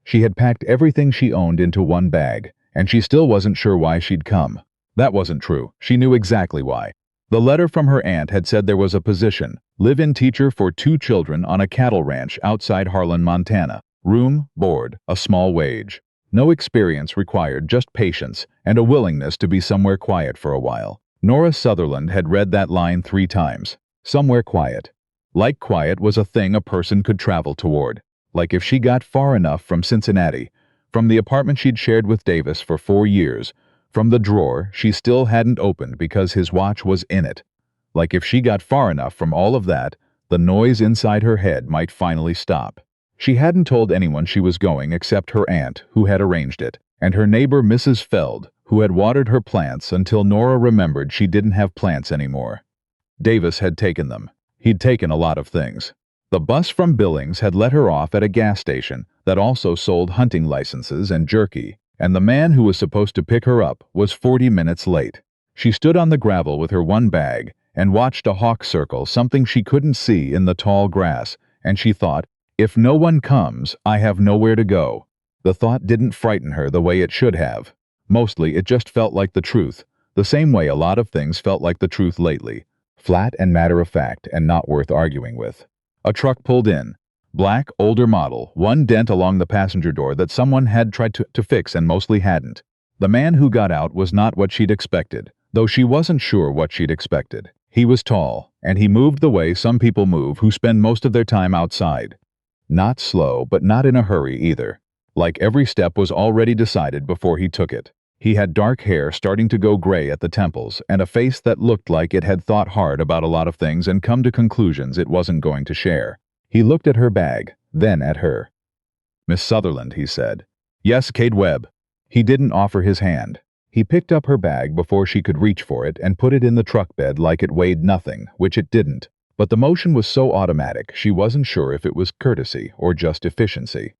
She had packed everything she owned into one bag, and she still wasn't sure why she'd come. That wasn't true. She knew exactly why. The letter from her aunt had said there was a position, live-in teacher for 2 children on a cattle ranch outside Harlan, Montana. Room, board, a small wage. No experience required, just patience and a willingness to be somewhere quiet for a while. Nora Sutherland had read that line 3 times. Somewhere quiet. Like quiet was a thing a person could travel toward. Like if she got far enough from Cincinnati, from the apartment she'd shared with Davis for 4 years, from the drawer she still hadn't opened because his watch was in it. Like if she got far enough from all of that, the noise inside her head might finally stop. She hadn't told anyone she was going except her aunt, who had arranged it, and her neighbor Mrs. Feld, who had watered her plants until Nora remembered she didn't have plants anymore. Davis had taken them. He'd taken a lot of things. The bus from Billings had let her off at a gas station that also sold hunting licenses and jerky, and the man who was supposed to pick her up was 40 minutes late. She stood on the gravel with her one bag and watched a hawk circle something she couldn't see in the tall grass, and she thought, if no one comes, I have nowhere to go. The thought didn't frighten her the way it should have. Mostly it just felt like the truth, the same way a lot of things felt like the truth lately. Flat and matter-of-fact and not worth arguing with. A truck pulled in. Black, older model, one dent along the passenger door that someone had tried to fix and mostly hadn't. The man who got out was not what she'd expected, though she wasn't sure what she'd expected. He was tall, and he moved the way some people move who spend most of their time outside. Not slow, but not in a hurry either. Like every step was already decided before he took it. He had dark hair starting to go gray at the temples, and a face that looked like it had thought hard about a lot of things and come to conclusions it wasn't going to share. He looked at her bag, then at her. "Miss Sutherland," he said. "Yes, Cade Webb." He didn't offer his hand. He picked up her bag before she could reach for it and put it in the truck bed like it weighed nothing, which it didn't. But the motion was so automatic she wasn't sure if it was courtesy or just efficiency.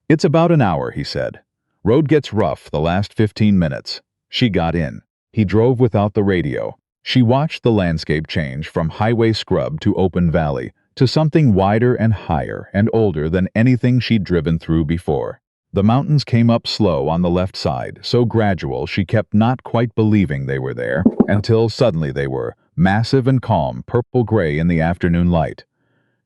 "It's about an hour," he said. "Road gets rough the last 15 minutes. She got in. He drove without the radio. She watched the landscape change from highway scrub to open valley, to something wider and higher and older than anything she'd driven through before. The mountains came up slow on the left side, so gradual she kept not quite believing they were there, until suddenly they were, massive and calm, purple-gray in the afternoon light.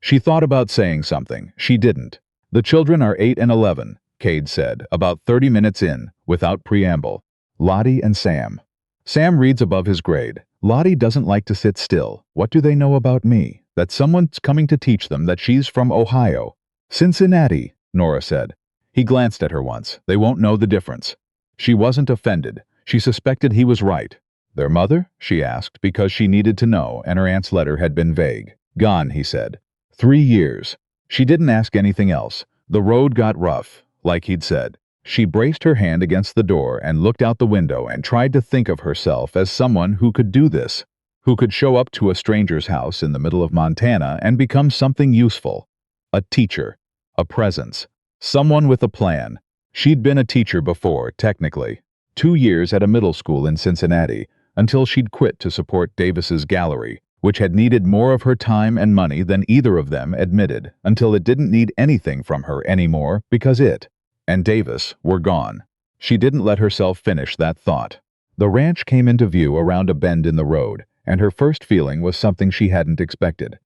She thought about saying something. She didn't. "The children are 8 and 11, Cade said, about 30 minutes in, without preamble. "Lottie and Sam. Sam reads above his grade. Lottie doesn't like to sit still. What do they know about me? That someone's coming to teach them that she's from Ohio." "Cincinnati," Nora said. He glanced at her once. They won't know the difference. She wasn't offended. She suspected he was right. "Their mother?" she asked, because she needed to know, and her aunt's letter had been vague. "Gone," he said. 3 years. She didn't ask anything else. The road got rough, like he'd said. She braced her hand against the door and looked out the window and tried to think of herself as someone who could do this, who could show up to a stranger's house in the middle of Montana and become something useful. A teacher. A presence. Someone with a plan. She'd been a teacher before, technically. 2 years at a middle school in Cincinnati, until she'd quit to support Davis's gallery, which had needed more of her time and money than either of them admitted, until it didn't need anything from her anymore because it and Davis were gone. She didn't let herself finish that thought. The ranch came into view around a bend in the road, and her first feeling was something she hadn't expected.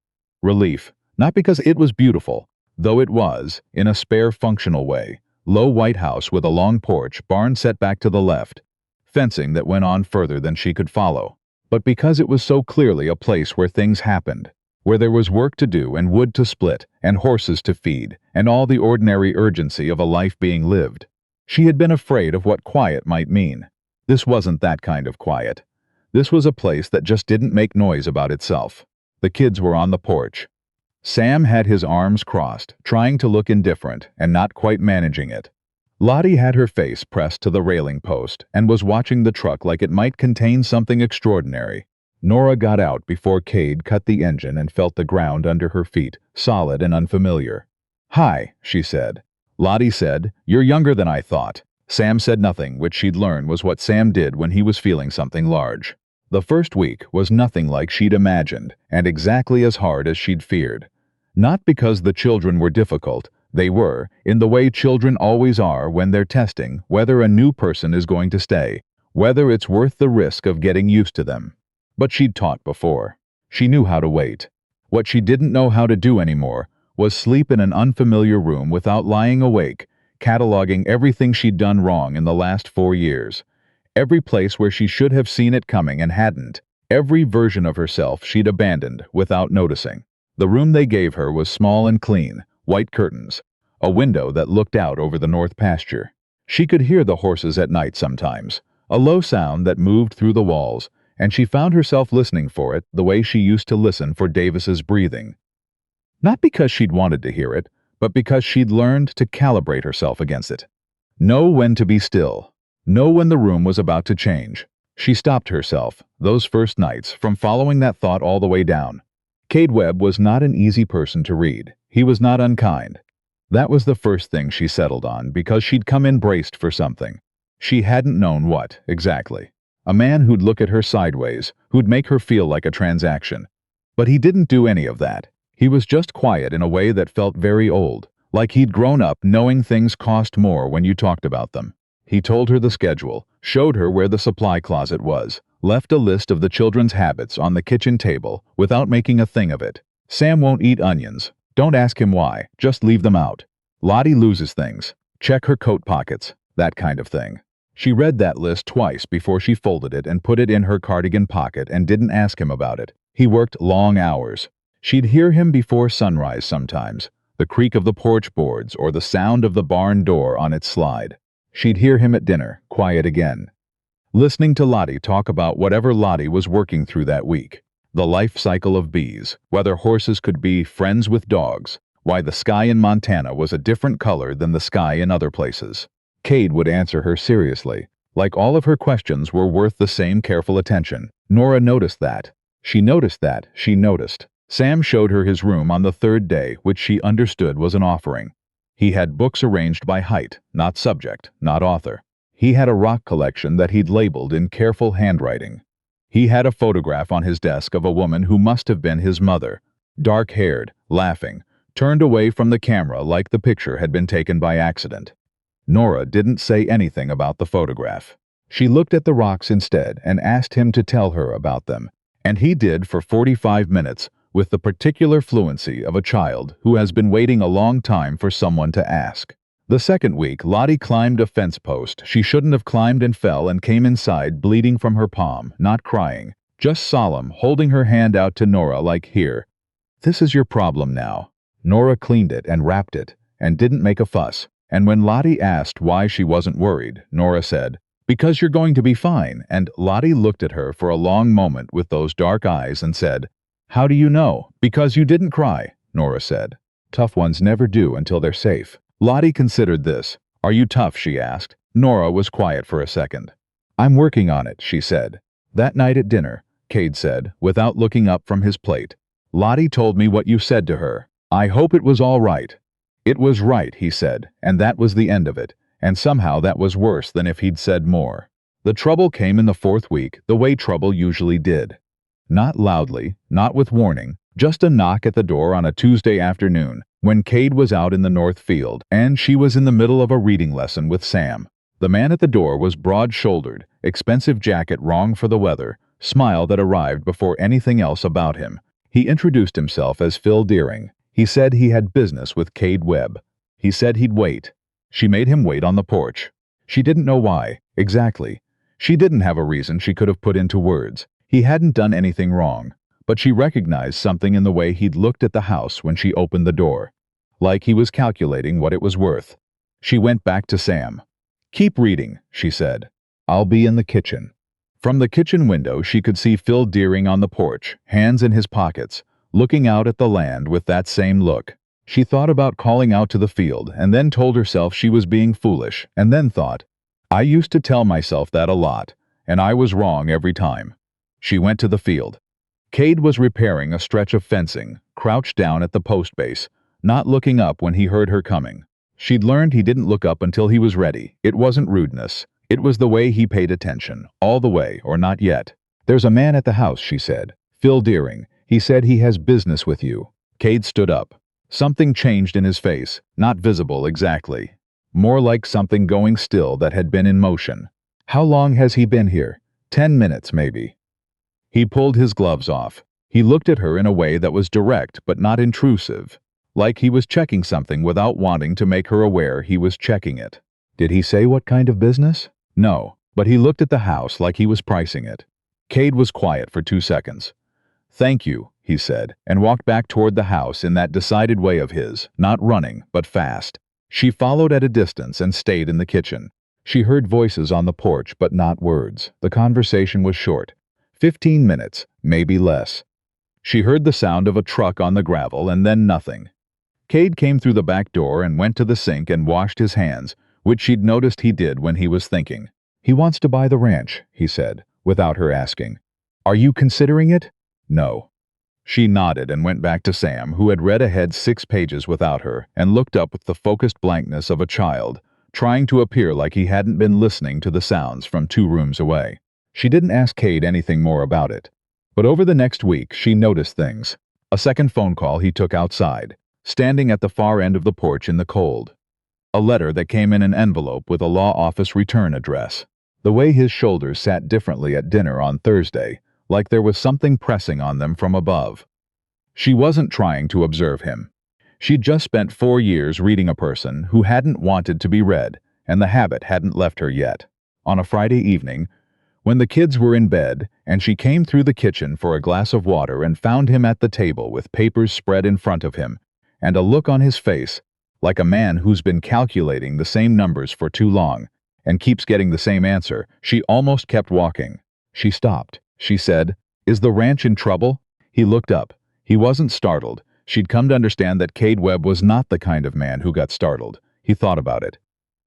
Relief, not because it was beautiful, though it was, in a spare functional way. Low white house with a long porch, barn set back to the left, fencing that went on further than she could follow. But because it was so clearly a place where things happened, where there was work to do and wood to split and horses to feed and all the ordinary urgency of a life being lived. She had been afraid of what quiet might mean. This wasn't that kind of quiet. This was a place that just didn't make noise about itself. The kids were on the porch. Sam had his arms crossed, trying to look indifferent and not quite managing it. Lottie had her face pressed to the railing post and was watching the truck like it might contain something extraordinary. Nora got out before Cade cut the engine and felt the ground under her feet, solid and unfamiliar. "Hi," she said. Lottie said, "You're younger than I thought." Sam said nothing, which she'd learned was what Sam did when he was feeling something large. The first week was nothing like she'd imagined, and exactly as hard as she'd feared. Not because the children were difficult, They were, in the way children always are when they're testing whether a new person is going to stay, whether it's worth the risk of getting used to them. But she'd taught before. She knew how to wait. What she didn't know how to do anymore was sleep in an unfamiliar room without lying awake, cataloging everything she'd done wrong in the last 4 years. Every place where she should have seen it coming and hadn't. Every version of herself she'd abandoned without noticing. The room they gave her was small and clean, white curtains, a window that looked out over the north pasture. She could hear the horses at night sometimes, a low sound that moved through the walls, and she found herself listening for it the way she used to listen for Davis's breathing. Not because she'd wanted to hear it, but because she'd learned to calibrate herself against it. Know when to be still. Know when the room was about to change. She stopped herself, those first nights, from following that thought all the way down. Cade Webb was not an easy person to read. He was not unkind. That was the first thing she settled on because she'd come in braced for something. She hadn't known what, exactly. A man who'd look at her sideways, who'd make her feel like a transaction. But he didn't do any of that. He was just quiet in a way that felt very old, like he'd grown up knowing things cost more when you talked about them. He told her the schedule, showed her where the supply closet was, left a list of the children's habits on the kitchen table without making a thing of it. Sam won't eat onions. Don't ask him why, just leave them out. Lottie loses things. Check her coat pockets, that kind of thing. She read that list twice before she folded it and put it in her cardigan pocket and didn't ask him about it. He worked long hours. She'd hear him before sunrise sometimes, the creak of the porch boards or the sound of the barn door on its slide. She'd hear him at dinner, quiet again, listening to Lottie talk about whatever Lottie was working through that week. The life cycle of bees, whether horses could be friends with dogs, why the sky in Montana was a different color than the sky in other places. Cade would answer her seriously, like all of her questions were worth the same careful attention. Nora noticed that. She noticed that. She noticed. Sam showed her his room on the third day, which she understood was an offering. He had books arranged by height, not subject, not author. He had a rock collection that he'd labeled in careful handwriting. He had a photograph on his desk of a woman who must have been his mother, dark-haired, laughing, turned away from the camera like the picture had been taken by accident. Nora didn't say anything about the photograph. She looked at the rocks instead and asked him to tell her about them, and he did for 45 minutes with the particular fluency of a child who has been waiting a long time for someone to ask. The second week, Lottie climbed a fence post she shouldn't have climbed and fell and came inside bleeding from her palm, not crying, just solemn, holding her hand out to Nora like, "Here. This is your problem now." Nora cleaned it and wrapped it, and didn't make a fuss. And when Lottie asked why she wasn't worried, Nora said, "Because you're going to be fine." And Lottie looked at her for a long moment with those dark eyes and said, "How do you know?" "Because you didn't cry," Nora said. "Tough ones never do until they're safe." Lottie considered this. "Are you tough?" she asked. Nora was quiet for a second. "I'm working on it," she said. That night at dinner, Cade said, without looking up from his plate, "Lottie told me what you said to her. I hope it was all right." "It was right," he said, and that was the end of it, and somehow that was worse than if he'd said more. The trouble came in the fourth week, the way trouble usually did. Not loudly, not with warning, just a knock at the door on a Tuesday afternoon, when Cade was out in the north field, and she was in the middle of a reading lesson with Sam. The man at the door was broad-shouldered, expensive jacket wrong for the weather, smile that arrived before anything else about him. He introduced himself as Phil Deering. He said he had business with Cade Webb. He said he'd wait. She made him wait on the porch. She didn't know why, exactly. She didn't have a reason she could have put into words. He hadn't done anything wrong, but she recognized something in the way he'd looked at the house when she opened the door. Like he was calculating what it was worth. She went back to Sam. "Keep reading," she said. "I'll be in the kitchen." From the kitchen window she could see Phil Deering on the porch, hands in his pockets, looking out at the land with that same look. She thought about calling out to the field, and then told herself she was being foolish, and then thought, "I used to tell myself that a lot, and I was wrong every time." She went to the field. Cade was repairing a stretch of fencing, crouched down at the post base, not looking up when he heard her coming. She'd learned he didn't look up until he was ready. It wasn't rudeness. It was the way he paid attention, all the way, or not yet. "There's a man at the house," she said. "Phil Deering. He said he has business with you." Cade stood up. Something changed in his face, not visible exactly. More like something going still that had been in motion. How long has he been here? 10 minutes, maybe. He pulled his gloves off. He looked at her in a way that was direct but not intrusive, like he was checking something without wanting to make her aware he was checking it. Did he say what kind of business? No, but he looked at the house like he was pricing it. Cade was quiet for 2 seconds. "Thank you," he said, and walked back toward the house in that decided way of his, not running, but fast. She followed at a distance and stayed in the kitchen. She heard voices on the porch, but not words. The conversation was short. 15 minutes, maybe less. She heard the sound of a truck on the gravel and then nothing. Cade came through the back door and went to the sink and washed his hands, which she'd noticed he did when he was thinking. "He wants to buy the ranch," he said, without her asking. "Are you considering it?" "No." She nodded and went back to Sam, who had read ahead 6 pages without her, and looked up with the focused blankness of a child, trying to appear like he hadn't been listening to the sounds from 2 rooms away. She didn't ask Cade anything more about it. But over the next week, she noticed things. A second phone call he took outside, standing at the far end of the porch in the cold. A letter that came in an envelope with a law office return address. The way his shoulders sat differently at dinner on Thursday, like there was something pressing on them from above. She wasn't trying to observe him. She'd just spent 4 years reading a person who hadn't wanted to be read, and the habit hadn't left her yet. On a Friday evening, when the kids were in bed, and she came through the kitchen for a glass of water and found him at the table with papers spread in front of him, and a look on his face, like a man who's been calculating the same numbers for too long, and keeps getting the same answer, she almost kept walking. She stopped. She said, "Is the ranch in trouble?" He looked up. He wasn't startled. She'd come to understand that Cade Webb was not the kind of man who got startled. He thought about it.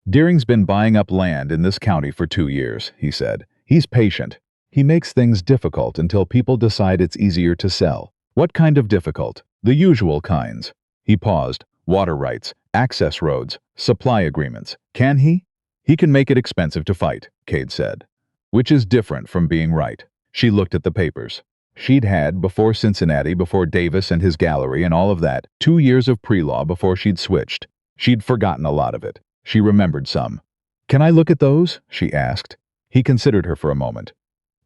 "Deering's been buying up land in this county for 2 years, he said. "He's patient. He makes things difficult until people decide it's easier to sell." "What kind of difficult?" "The usual kinds." He paused. "Water rights, access roads, supply agreements. Can he?" "He can make it expensive to fight," Cade said. "Which is different from being right." She looked at the papers. She'd had, before Cincinnati, before Davis and his gallery and all of that, 2 years of pre-law before she'd switched. She'd forgotten a lot of it. She remembered some. "Can I look at those?" she asked. He considered her for a moment.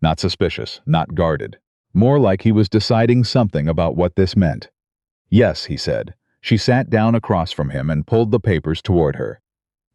Not suspicious, not guarded. More like he was deciding something about what this meant. "Yes," he said. She sat down across from him and pulled the papers toward her.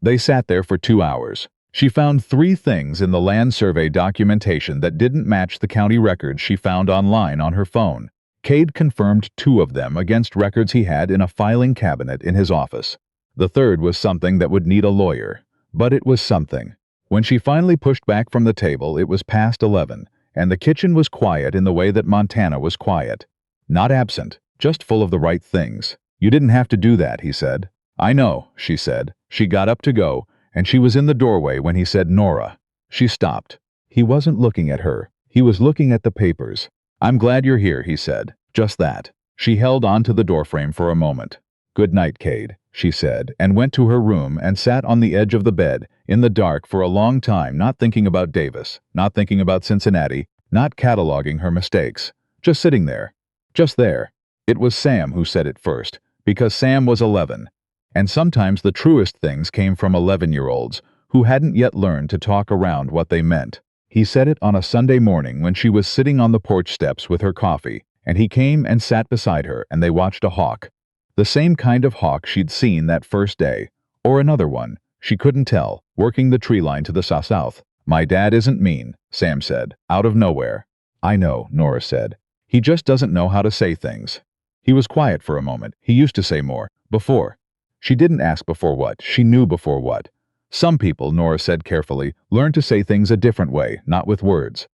They sat there for 2 hours. She found 3 things in the land survey documentation that didn't match the county records she found online on her phone. Cade confirmed 2 of them against records he had in a filing cabinet in his office. The third was something that would need a lawyer. But it was something. When she finally pushed back from the table, it was past 11, and the kitchen was quiet in the way that Montana was quiet. Not absent, just full of the right things. "You didn't have to do that," he said. "I know," she said. She got up to go, and she was in the doorway when he said, "Nora." She stopped. He wasn't looking at her. He was looking at the papers. "I'm glad you're here," he said. Just that. She held on to the doorframe for a moment. "Good night, Cade," she said, and went to her room and sat on the edge of the bed, in the dark for a long time, not thinking about Davis, not thinking about Cincinnati, not cataloging her mistakes. Just sitting there. Just there. It was Sam who said it first, because Sam was 11. And sometimes the truest things came from 11-year-olds who hadn't yet learned to talk around what they meant. He said it on a Sunday morning when she was sitting on the porch steps with her coffee, and he came and sat beside her and they watched a hawk. The same kind of hawk she'd seen that first day, or another one, she couldn't tell, working the tree line to the south. "My dad isn't mean," Sam said, out of nowhere. "I know," Nora said. "He just doesn't know how to say things." He was quiet for a moment. He used to say more. Before. She didn't ask before what. She knew before what. "Some people," Nora said carefully, "learn to say things a different way, not with words."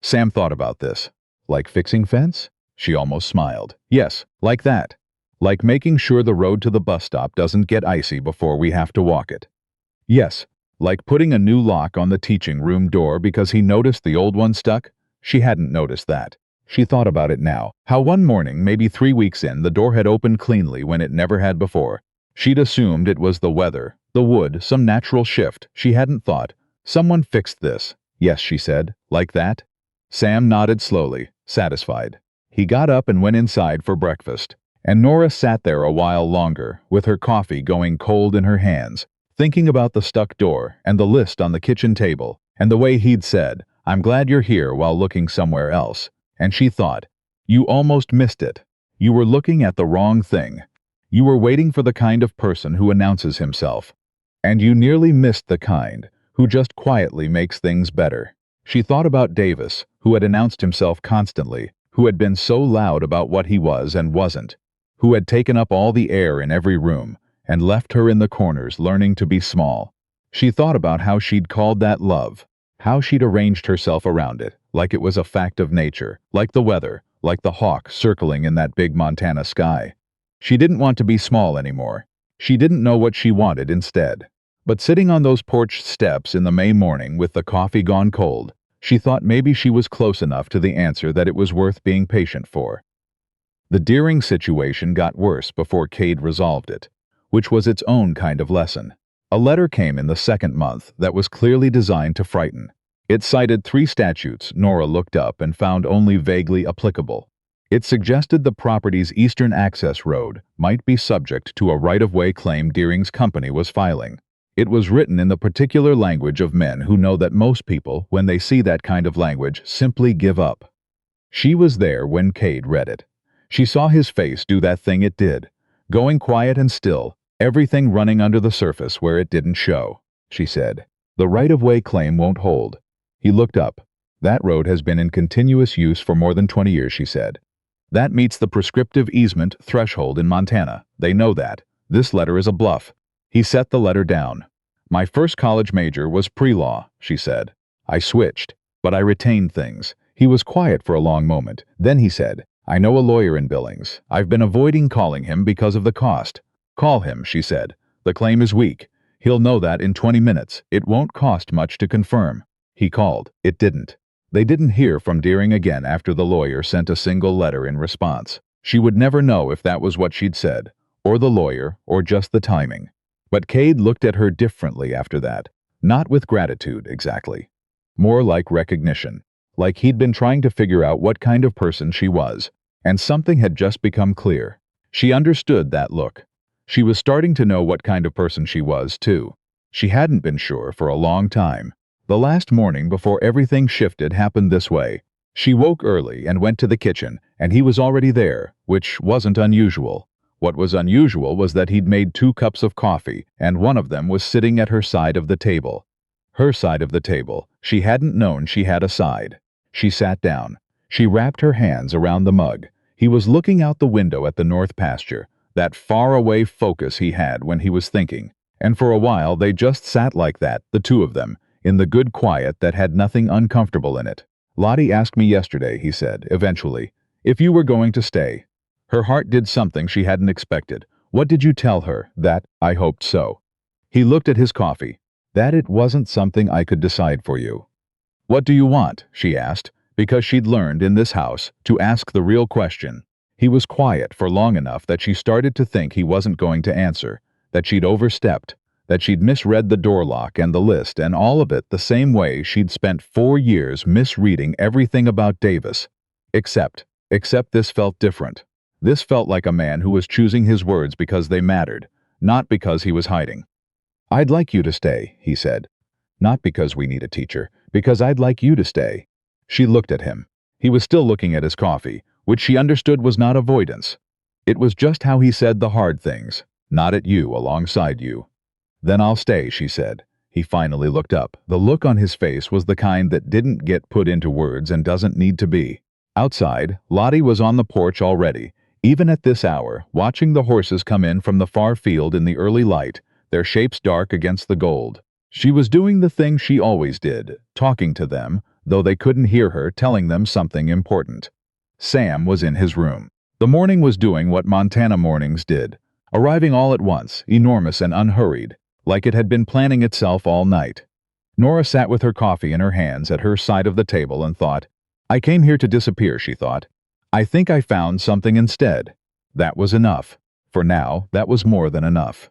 Sam thought about this. "Like fixing fence?" She almost smiled. "Yes, like that. Like making sure the road to the bus stop doesn't get icy before we have to walk it." "Yes, like putting a new lock on the teaching room door because he noticed the old one stuck." She hadn't noticed that. She thought about it now, how one morning, maybe 3 weeks in, the door had opened cleanly when it never had before. She'd assumed it was the weather, the wood, some natural shift. She hadn't thought, "Someone fixed this." "Yes," she said. "Like that?" Sam nodded slowly, satisfied. He got up and went inside for breakfast. And Nora sat there a while longer, with her coffee going cold in her hands, thinking about the stuck door and the list on the kitchen table, and the way he'd said, "I'm glad you're here," while looking somewhere else. And she thought, "You almost missed it. You were looking at the wrong thing. You were waiting for the kind of person who announces himself. And you nearly missed the kind who just quietly makes things better." She thought about Davis, who had announced himself constantly, who had been so loud about what he was and wasn't, who had taken up all the air in every room, and left her in the corners learning to be small. She thought about how she'd called that love, how she'd arranged herself around it, like it was a fact of nature, like the weather, like the hawk circling in that big Montana sky. She didn't want to be small anymore. She didn't know what she wanted instead. But sitting on those porch steps in the May morning with the coffee gone cold, she thought maybe she was close enough to the answer that it was worth being patient for. The Deering situation got worse before Cade resolved it, which was its own kind of lesson. A letter came in the second month that was clearly designed to frighten. It cited 3 statutes Nora looked up and found only vaguely applicable. It suggested the property's eastern access road might be subject to a right-of-way claim Deering's company was filing. It was written in the particular language of men who know that most people, when they see that kind of language, simply give up. She was there when Cade read it. She saw his face do that thing it did, going quiet and still, everything running under the surface where it didn't show. She said, "The right-of-way claim won't hold." He looked up. "That road has been in continuous use for more than 20 years, she said. "That meets the prescriptive easement threshold in Montana. They know that. This letter is a bluff." He set the letter down. "My first college major was pre-law," she said. "I switched, but I retained things." He was quiet for a long moment. Then he said, "I know a lawyer in Billings. I've been avoiding calling him because of the cost." "Call him," she said. "The claim is weak. He'll know that in 20 minutes. It won't cost much to confirm." He called. It didn't. They didn't hear from Deering again after the lawyer sent a single letter in response. She would never know if that was what she'd said, or the lawyer, or just the timing. But Cade looked at her differently after that. Not with gratitude, exactly. More like recognition. Like he'd been trying to figure out what kind of person she was, and something had just become clear. She understood that look. She was starting to know what kind of person she was, too. She hadn't been sure for a long time. The last morning before everything shifted happened this way. She woke early and went to the kitchen, and he was already there, which wasn't unusual. What was unusual was that he'd made 2 cups of coffee, and one of them was sitting at her side of the table. Her side of the table. She hadn't known she had a side. She sat down. She wrapped her hands around the mug. He was looking out the window at the north pasture, that far-away focus he had when he was thinking. And for a while they just sat like that, the 2 of them, in the good quiet that had nothing uncomfortable in it. "Lottie asked me yesterday," he said, eventually, "if you were going to stay." Her heart did something she hadn't expected. "What did you tell her?" "That I hoped so." He looked at his coffee. "That it wasn't something I could decide for you." "What do you want?" she asked, because she'd learned in this house to ask the real question. He was quiet for long enough that she started to think he wasn't going to answer, that she'd overstepped, that she'd misread the door lock and the list and all of it the same way she'd spent 4 years misreading everything about Davis. Except this felt different. This felt like a man who was choosing his words because they mattered, not because he was hiding. "I'd like you to stay," he said. "Not because we need a teacher, because I'd like you to stay." She looked at him. He was still looking at his coffee, which she understood was not avoidance. It was just how he said the hard things, "Not at you, alongside you." "Then I'll stay," she said. He finally looked up. The look on his face was the kind that didn't get put into words and doesn't need to be. Outside, Lottie was on the porch already, even at this hour, watching the horses come in from the far field in the early light, their shapes dark against the gold. She was doing the thing she always did, talking to them, though they couldn't hear her, telling them something important. Sam was in his room. The morning was doing what Montana mornings did, arriving all at once, enormous and unhurried, like it had been planning itself all night. Nora sat with her coffee in her hands at her side of the table and thought, "I came here to disappear," she thought. "I think I found something instead." That was enough. For now, that was more than enough.